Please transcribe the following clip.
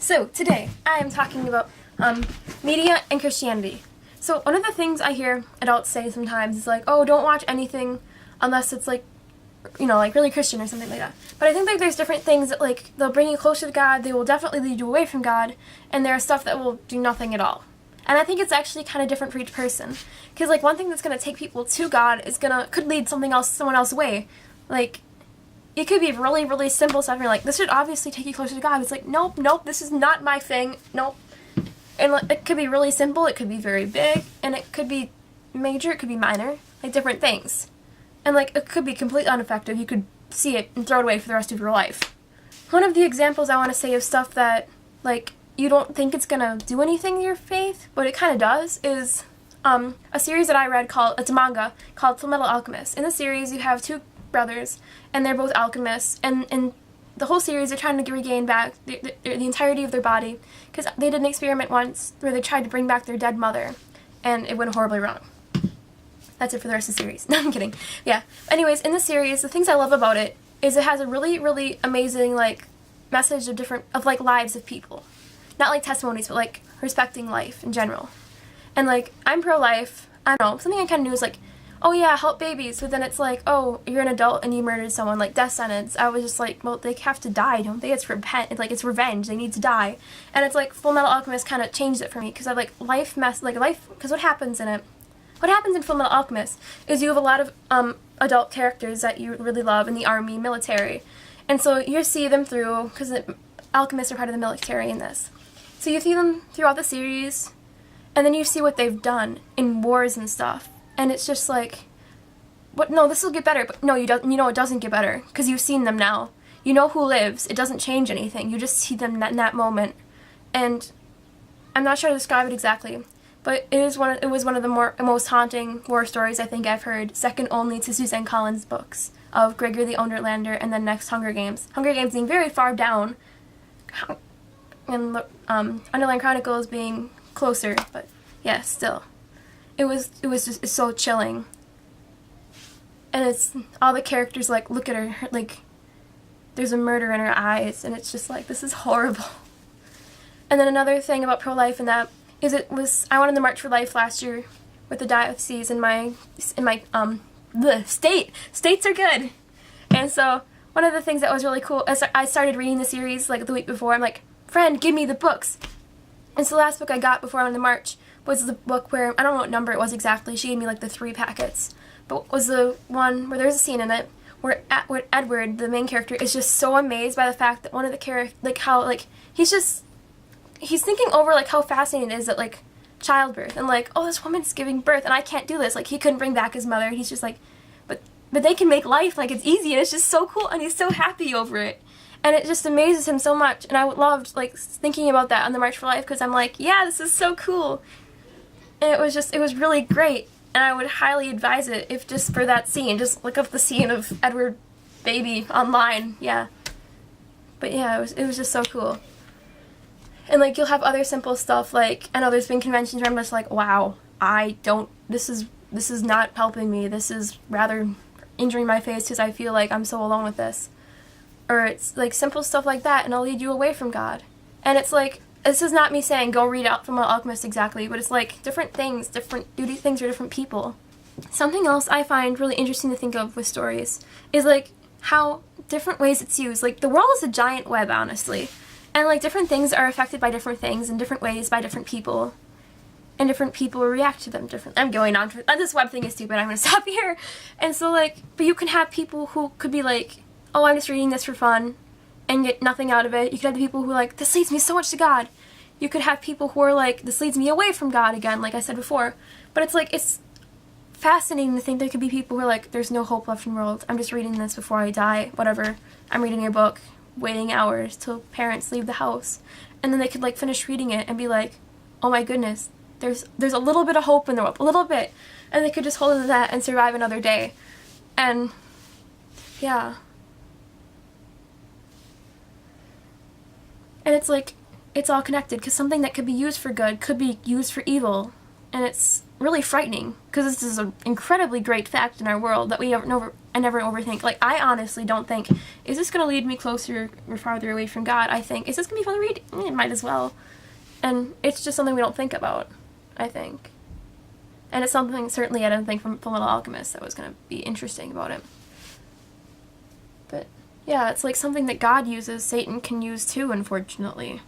So today I am talking about media and Christianity. So one of the things I hear adults say sometimes is like, oh, don't watch anything unless it's like, like really Christian or something like that. But I think like there's different things that like they'll bring you closer to God, they will definitely lead you away from God, and there are stuff that will do nothing at all. And I think it's actually kind of different for each person. Because like one thing that's going to take people to God could lead someone else away. Like, it could be really, really simple stuff. You're like, this should obviously take you closer to God. It's like, nope, this is not my thing. Nope. And like, it could be really simple. It could be very big. And it could be major. It could be minor. Like, different things. And like, it could be completely ineffective. You could see it and throw it away for the rest of your life. One of the examples I want to say of stuff that, like, you don't think it's going to do anything to your faith, but it kind of does, is a series that I read it's a manga, called Fullmetal Alchemist. In the series, you have two brothers, and they're both alchemists, and in the whole series they're trying to regain back the entirety of their body, because they did an experiment once where they tried to bring back their dead mother, and it went horribly wrong. That's it for the rest of the series. No, I'm kidding. Yeah. Anyways, in the series, the things I love about it is it has a really, really amazing, like, message of like, lives of people. Not like testimonies, but like, respecting life in general. And like, I'm pro-life. I don't know, something I kind of knew is like, oh yeah, help babies, but then it's like, oh, you're an adult and you murdered someone, like death sentence. I was just like, well, they have to die, don't they? It's revenge, they need to die. And it's like, Fullmetal Alchemist kind of changed it for me, because I like because what happens in Fullmetal Alchemist is you have a lot of adult characters that you really love in the army, military. And so you see them through, because alchemists are part of the military in this. So you see them throughout the series, and then you see what they've done in wars and stuff. And it's just like, what? No, this will get better. But no, it doesn't get better, because you've seen them now. You know who lives. It doesn't change anything. You just see them in that moment. And I'm not sure how to describe it exactly, but it was one of the most haunting war stories I think I've heard, second only to Suzanne Collins' books of Gregor the Underlander and then next Hunger Games. Hunger Games being very far down, and Underland Chronicles being closer, but yeah, still. It's so chilling. And it's all the characters like look at her like there's a murder in her eyes, and it's just like, this is horrible. And then another thing about pro-life and that is I wanted to march for life last year with the diocese in my state. States are good. And so one of the things that was really cool is I started reading the series like the week before. I'm like, friend, give me the books. And so the last book I got before I went to march was the book where, I don't know what number it was exactly, she gave me like the 3 packets, but was the one where there's a scene in it where Edward, the main character, is just so amazed by the fact that one of the characters, like how, like, he's thinking over like how fascinating it is that like childbirth, and like, oh, this woman's giving birth and I can't do this, like he couldn't bring back his mother, and he's just like, but they can make life, like it's easy, and it's just so cool, and he's so happy over it. And it just amazes him so much, and I loved like thinking about that on the March for Life, because I'm like, yeah, this is so cool. And it was really great, and I would highly advise it if just for that scene. Just look up the scene of Edward baby online, yeah. But yeah, it was just so cool. And like, you'll have other simple stuff, like, I know there's been conventions where I'm just like, wow, this is not helping me, this is rather injuring my face because I feel like I'm so alone with this. Or it's like simple stuff like that, and it'll lead you away from God. And it's like, this is not me saying go read out from an alchemist exactly, but it's like different things, things for different people. Something else I find really interesting to think of with stories is like how different ways it's used. Like, the world is a giant web, honestly. And like, different things are affected by different things in different ways by different people. And different people react to them differently. I'm going on. This web thing is stupid. I'm going to stop here. And so like, but you can have people who could be like, oh, I'm just reading this for fun and get nothing out of it. You could have the people who are like, this leads me so much to God. You could have people who are like, this leads me away from God again, like I said before. But it's like, it's fascinating to think there could be people who are like, there's no hope left in the world. I'm just reading this before I die, whatever. I'm reading a book, waiting hours till parents leave the house. And then they could like finish reading it and be like, oh my goodness, there's a little bit of hope in the world, a little bit. And they could just hold on to that and survive another day. And yeah. And it's like, it's all connected, because something that could be used for good could be used for evil. And it's really frightening, because this is an incredibly great fact in our world that we never I never overthink. Like, I honestly don't think, is this going to lead me closer or farther away from God? I think, is this going to be fun to read? It might as well. And it's just something we don't think about, I think. And it's something, certainly, I didn't think from Fullmetal Alchemist that was going to be interesting about it. But, yeah, it's like something that God uses, Satan can use too, unfortunately.